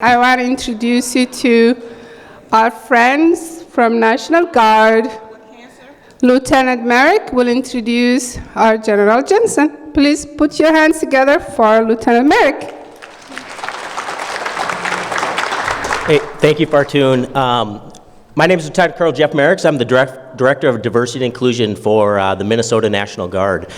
I want to introduce you to our friends from National Guard. Lieutenant Merrick will introduce our General Jensen. Please put your hands together for Lieutenant Merrick. Hey, thank you, Fartoon. My name is Lieutenant Colonel Jeff Merrick. I'm the Director of Diversity and Inclusion for the Minnesota National Guard.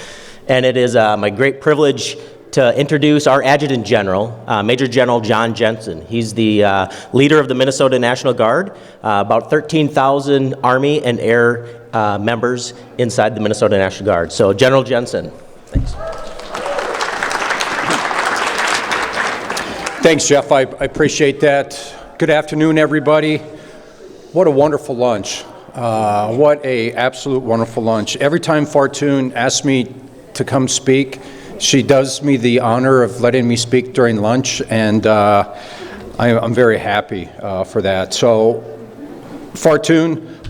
And it is my great privilege to introduce our Adjutant General, Major General John Jensen. He's the leader of the Minnesota National Guard, about 13,000 Army and Air members inside the Minnesota National Guard. So General Jensen, thanks. Thanks, Jeff. I appreciate that. Good afternoon, everybody. What a wonderful lunch. What a absolute wonderful lunch. Every time Fartoon asks me to come speak, she does me the honor of letting me speak during lunch, and I'm very happy for that. So, Fartoon,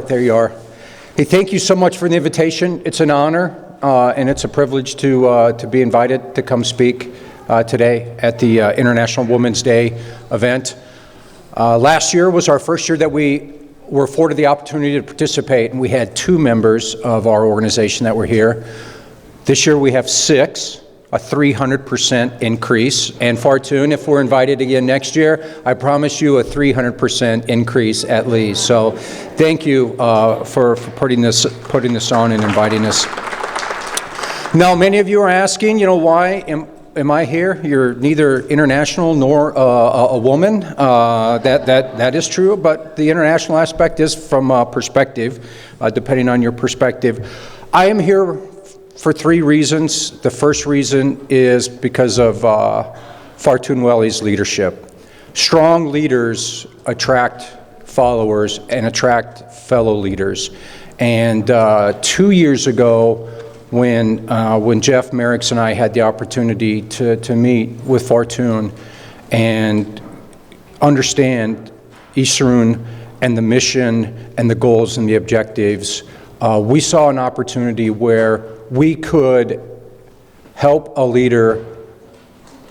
there you are. Hey, thank you so much for the invitation. It's an honor, and it's a privilege to be invited to come speak today at the International Women's Day event. Last year was our first year that we were afforded the opportunity to participate, and we had 2 members of our organization that were here. This year we have 6, a 300% increase. And Fartoon, if we're invited again next year, I promise you a 300% increase at least. So thank you for putting this on and inviting us. Now, many of you are asking, why am I here? You're neither international nor a woman. That is true, but the international aspect is from perspective, depending on your perspective. I am here for 3 reasons. The first reason is because of Fartoon Welly's leadership. Strong leaders attract followers and attract fellow leaders. And 2 years ago, when Jeff Merricks and I had the opportunity to meet with Fartoon and understand Isarun and the mission and the goals and the objectives, we saw an opportunity where we could help a leader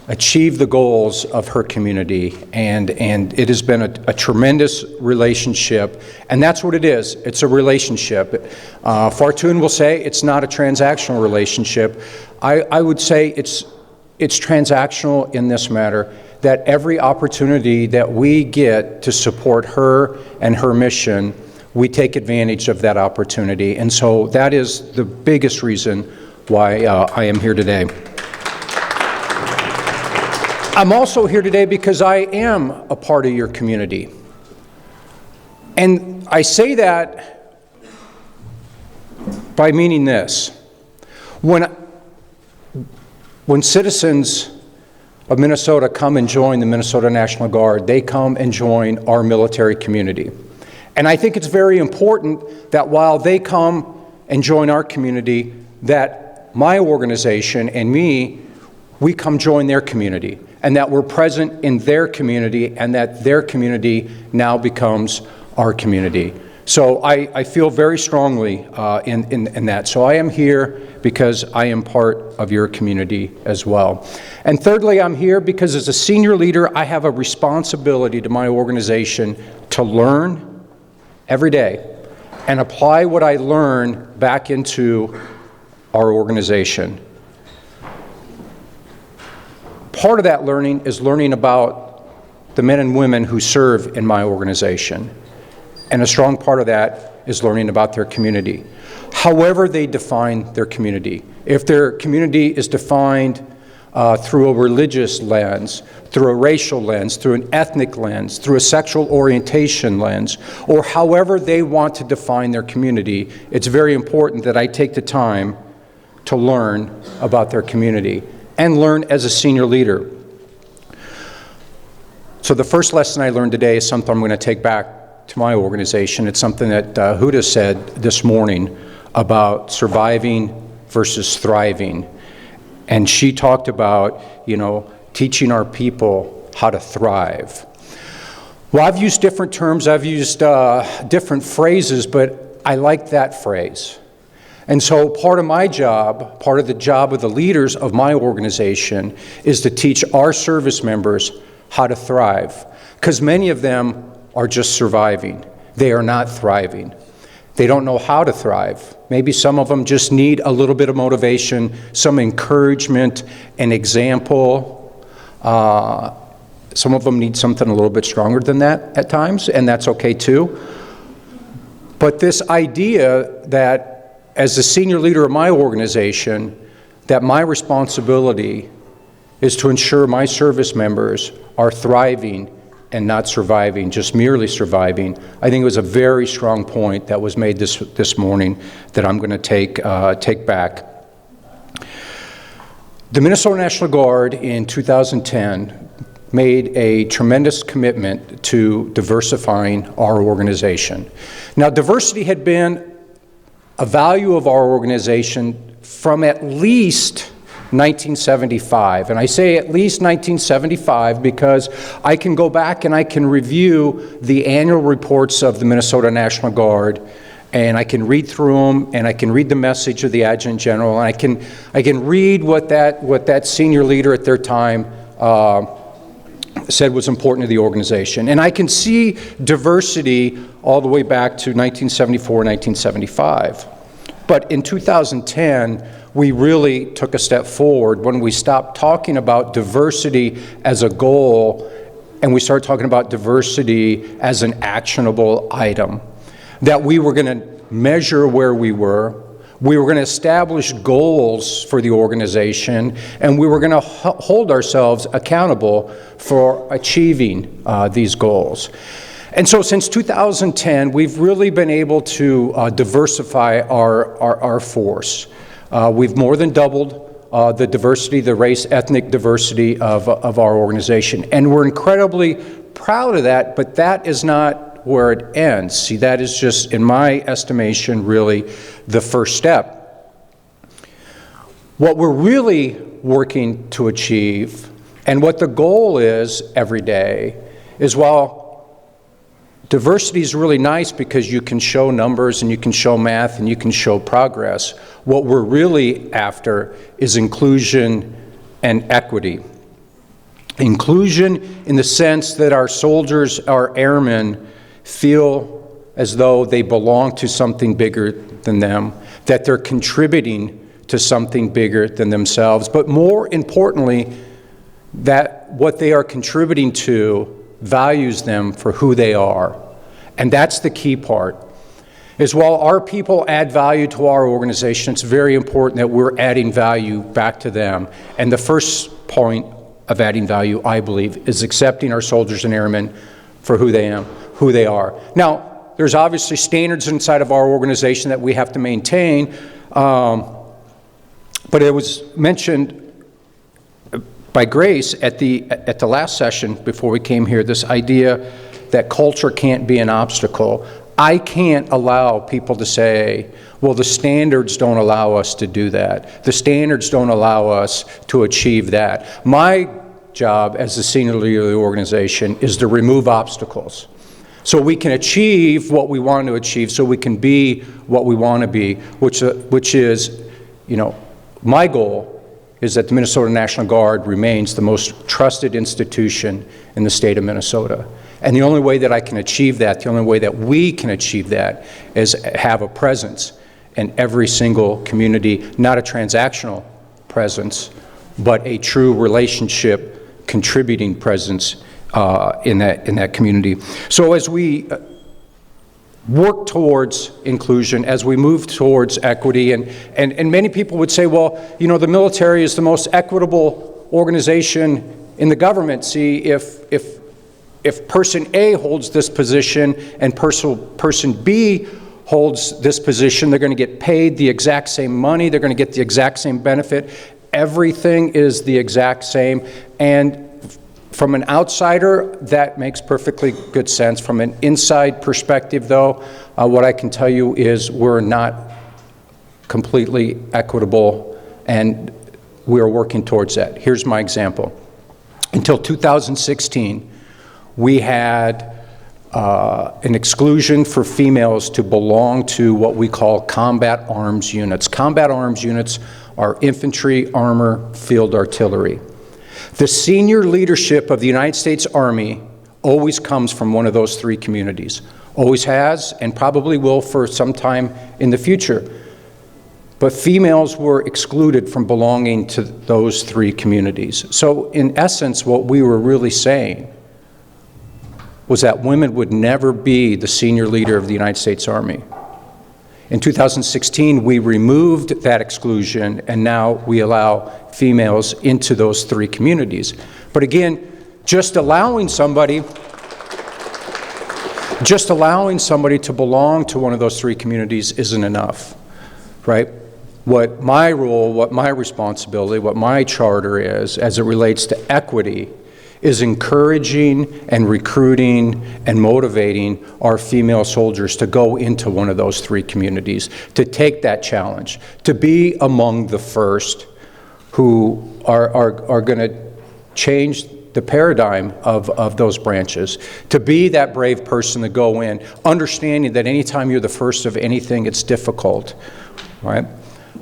achieve the goals of her community, and it has been a tremendous relationship, and that's what it is. It's a relationship. Fartoon will say it's not a transactional relationship. I would say it's transactional in this matter, that every opportunity that we get to support her and her mission, we take advantage of that opportunity. And so that is the biggest reason why I am here today. I'm also here today because I am a part of your community. And I say that by meaning this. When citizens of Minnesota come and join the Minnesota National Guard, they come and join our military community. And I think it's very important that while they come and join our community, that my organization and me, we come join their community, and that we're present in their community, and that their community now becomes our community. So I feel very strongly in that. So I am here because I am part of your community as well. And thirdly, I'm here because as a senior leader, I have a responsibility to my organization to learn every day and apply what I learn back into our organization. Part of that learning is learning about the men and women who serve in my organization. And a strong part of that is learning about their community. However they define their community. If their community is defined through a religious lens, through a racial lens, through an ethnic lens, through a sexual orientation lens, or however they want to define their community, it's very important that I take the time to learn about their community and learn as a senior leader. So the first lesson I learned today is something I'm going to take back to my organization. It's something that Huda said this morning about surviving versus thriving. And she talked about, teaching our people how to thrive. Well, I've used different terms, I've used different phrases, but I like that phrase. And so part of my job, part of the job of the leaders of my organization, is to teach our service members how to thrive, because many of them are just surviving. They are not thriving. They don't know how to thrive. Maybe some of them just need a little bit of motivation, some encouragement, an example. Some of them need something a little bit stronger than that at times, and that's okay too. But this idea that as the senior leader of my organization, that my responsibility is to ensure my service members are thriving and not surviving, just merely surviving. I think it was a very strong point that was made this morning that I'm going to take back. The Minnesota National Guard in 2010 made a tremendous commitment to diversifying our organization. Now, diversity had been a value of our organization from at least 1975, and I say at least 1975 because I can go back and I can review the annual reports of the Minnesota National Guard, and I can read through them, and I can read the message of the Adjutant General, and I can read what that senior leader at their time said was important to the organization, and I can see diversity all the way back to 1974, 1975. But in 2010, we really took a step forward when we stopped talking about diversity as a goal and we started talking about diversity as an actionable item. That we were going to measure where we were going to establish goals for the organization, and we were going to hold ourselves accountable for achieving these goals. And so since 2010, we've really been able to diversify our force. We've more than doubled the diversity, the race, ethnic diversity of our organization. And we're incredibly proud of that, but that is not where it ends. See, that is just, in my estimation, really the first step. What we're really working to achieve, and what the goal is every day, is while diversity is really nice because you can show numbers and you can show math and you can show progress, what we're really after is inclusion and equity. Inclusion in the sense that our soldiers, our airmen, feel as though they belong to something bigger than them, that they're contributing to something bigger than themselves, but more importantly, that what they are contributing to values them for who they are. And that's the key part, is while our people add value to our organization, it's very important that we're adding value back to them. And the first point of adding value, I believe, is accepting our soldiers and airmen for who they are. Now, there's obviously standards inside of our organization that we have to maintain, but it was mentioned by Grace at the last session before we came here, this idea that culture can't be an obstacle. I can't allow people to say, well, the standards don't allow us to do that. The standards don't allow us to achieve that. My job as the senior leader of the organization is to remove obstacles so we can achieve what we want to achieve, so we can be what we want to be, which is, my goal is that the Minnesota National Guard remains the most trusted institution in the state of Minnesota. And the only way that I can achieve that, the only way that we can achieve that, is have a presence in every single community, not a transactional presence, but a true relationship contributing presence in that community. So as we work towards inclusion, as we move towards equity, and many people would say, well, the military is the most equitable organization in the government. See, if person A holds this position and person B holds this position, they're going to get paid the exact same money, they're going to get the exact same benefit, everything is the exact same. And from an outsider, that makes perfectly good sense. From an inside perspective, though, what I can tell you is we're not completely equitable, and we're working towards that. Here's my example. Until 2016, we had an exclusion for females to belong to what we call combat arms units. Combat arms units are infantry, armor, field artillery. The senior leadership of the United States Army always comes from one of those three communities. Always has, and probably will for some time in the future. But females were excluded from belonging to those three communities. So in essence, what we were really saying was that women would never be the senior leader of the United States Army. In 2016, we removed that exclusion, and now we allow females into those three communities. But again, just allowing somebody to belong to one of those three communities isn't enough, right? What my role, what my responsibility, what my charter is as it relates to equity is encouraging and recruiting and motivating our female soldiers to go into one of those three communities, to take that challenge, to be among the first who are going to change the paradigm of those branches, to be that brave person to go in, understanding that anytime you're the first of anything, it's difficult, right?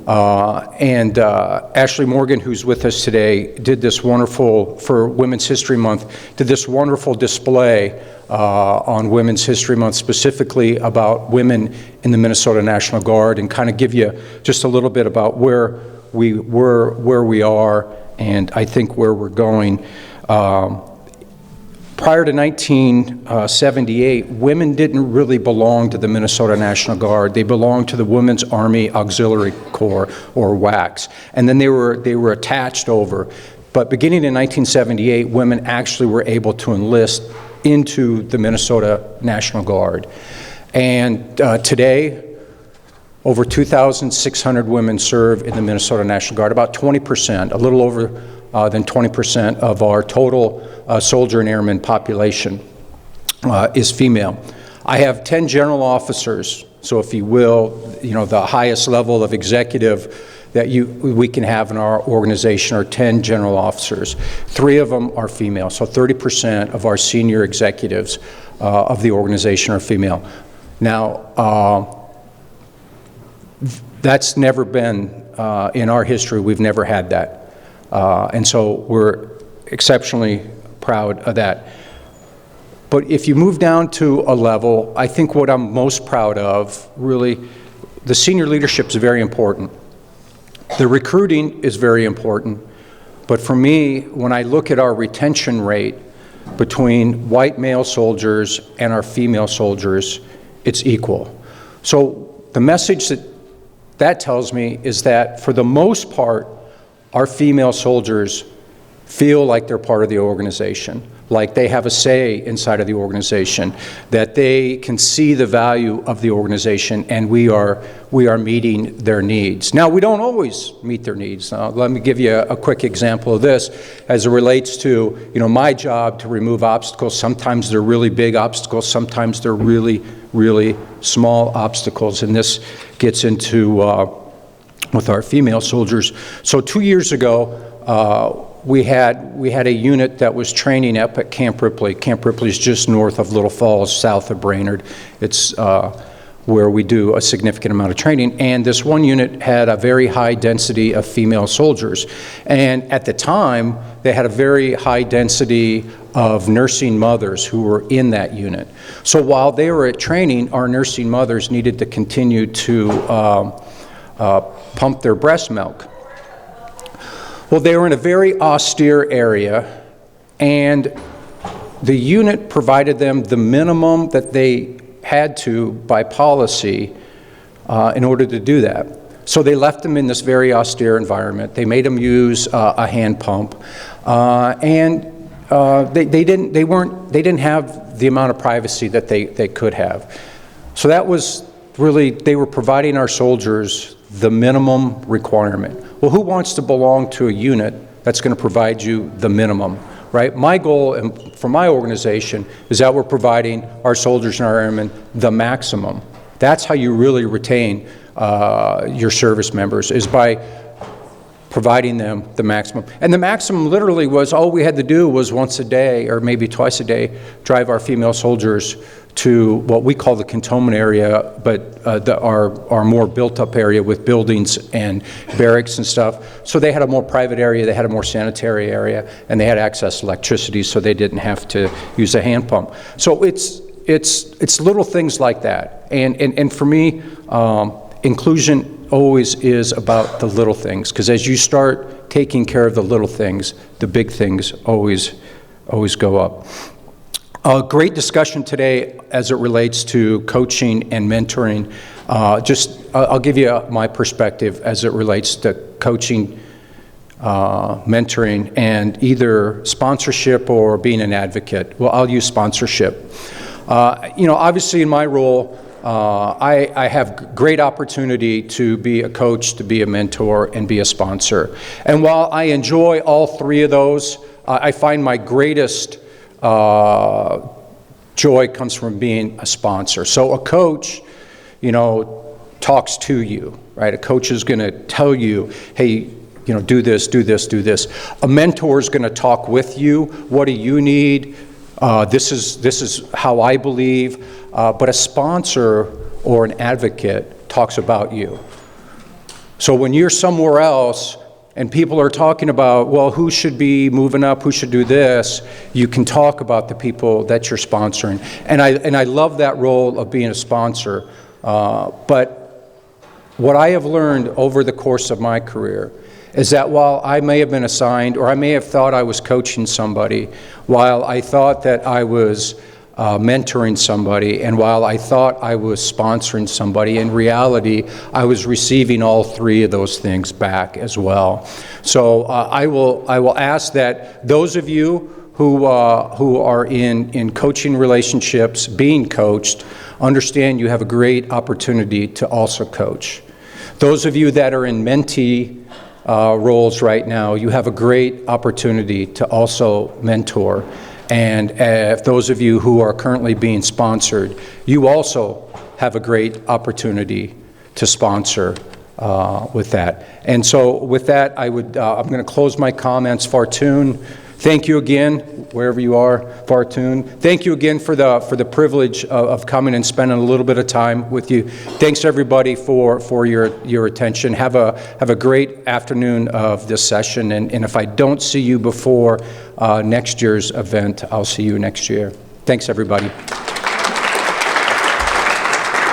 Ashley Morgan, who's with us today, did this wonderful, for Women's History Month, did this wonderful display on Women's History Month, specifically about women in the Minnesota National Guard, and kind of give you just a little bit about where we were, where we are, and I think where we're going. Prior to 1978, women didn't really belong to the Minnesota National Guard. They belonged to the Women's Army Auxiliary Corps, or WACS, and then they were attached over. But beginning in 1978, women actually were able to enlist into the Minnesota National Guard. And today, over 2,600 women serve in the Minnesota National Guard, about 20%, a little over than 20% of our total soldier and airman population is female. I have 10 general officers, so if you will, the highest level of executive that we can have in our organization are 10 general officers. 3 of them are female, so 30% of our senior executives of the organization are female. Now, that's never been, in our history, we've never had that. And so we're exceptionally proud of that. But if you move down to a level, I think what I'm most proud of, really, the senior leadership is very important. The recruiting is very important. But for me, when I look at our retention rate between white male soldiers and our female soldiers, it's equal. So the message that tells me is that for the most part, our female soldiers feel like they're part of the organization, like they have a say inside of the organization, that they can see the value of the organization, and we are meeting their needs. Now, we don't always meet their needs. Let me give you a quick example of this as it relates to, my job to remove obstacles. Sometimes they're really big obstacles, sometimes they're really, really small obstacles, and this gets into with our female soldiers. So 2 years ago, we had a unit that was training up at Camp Ripley. Camp Ripley is just north of Little Falls, south of Brainerd. It's where we do a significant amount of training. And this one unit had a very high density of female soldiers. And at the time, they had a very high density of nursing mothers who were in that unit. So while they were at training, our nursing mothers needed to continue to pump their breast milk. Well, they were in a very austere area, and the unit provided them the minimum that they had to by policy in order to do that. So they left them in this very austere environment. They made them use a hand pump, and they didn't have the amount of privacy that they could have. So that was really, they were providing our soldiers the minimum requirement. Well, who wants to belong to a unit that's going to provide you the minimum, right? My goal for my organization is that we're providing our soldiers and our airmen the maximum. That's how you really retain your service members, is by providing them the maximum. And the maximum literally was all we had to do was once a day or maybe twice a day drive our female soldiers to what we call the cantonment area, but our more built-up area with buildings and barracks and stuff. So they had a more private area, they had a more sanitary area, and they had access to electricity, so they didn't have to use a hand pump. So it's little things like that. And for me, inclusion always is about the little things, because as you start taking care of the little things, the big things always go up. A great discussion today as it relates to coaching and mentoring. I'll give you my perspective as it relates to coaching, mentoring, and either sponsorship or being an advocate. Well, I'll use sponsorship. Obviously in my role, I have great opportunity to be a coach, to be a mentor, and be a sponsor. And while I enjoy all three of those, I find my greatest joy comes from being a sponsor. So a coach, talks to you, right? A coach is going to tell you, hey, do this, do this, do this. A mentor is going to talk with you. What do you need? This is how I believe. But a sponsor or an advocate talks about you. So when you're somewhere else and people are talking about, well, who should be moving up, who should do this, you can talk about the people that you're sponsoring. And I love that role of being a sponsor. But what I have learned over the course of my career is that while I may have been assigned, or I may have thought I was coaching somebody, while I thought that I was mentoring somebody, and while I thought I was sponsoring somebody, in reality, I was receiving all three of those things back as well. So I will ask that those of you who are in coaching relationships, being coached, understand you have a great opportunity to also coach. Those of you that are in mentee roles right now, you have a great opportunity to also mentor. And if those of you who are currently being sponsored, you also have a great opportunity to sponsor with that. And so with that, I'm going to close my comments. Fartoon, thank you again, wherever you are, Fartoon. Thank you again for the privilege of coming and spending a little bit of time with you. Thanks everybody for your attention. Have a great afternoon of this session. And if I don't see you before next year's event, I'll see you next year. Thanks everybody.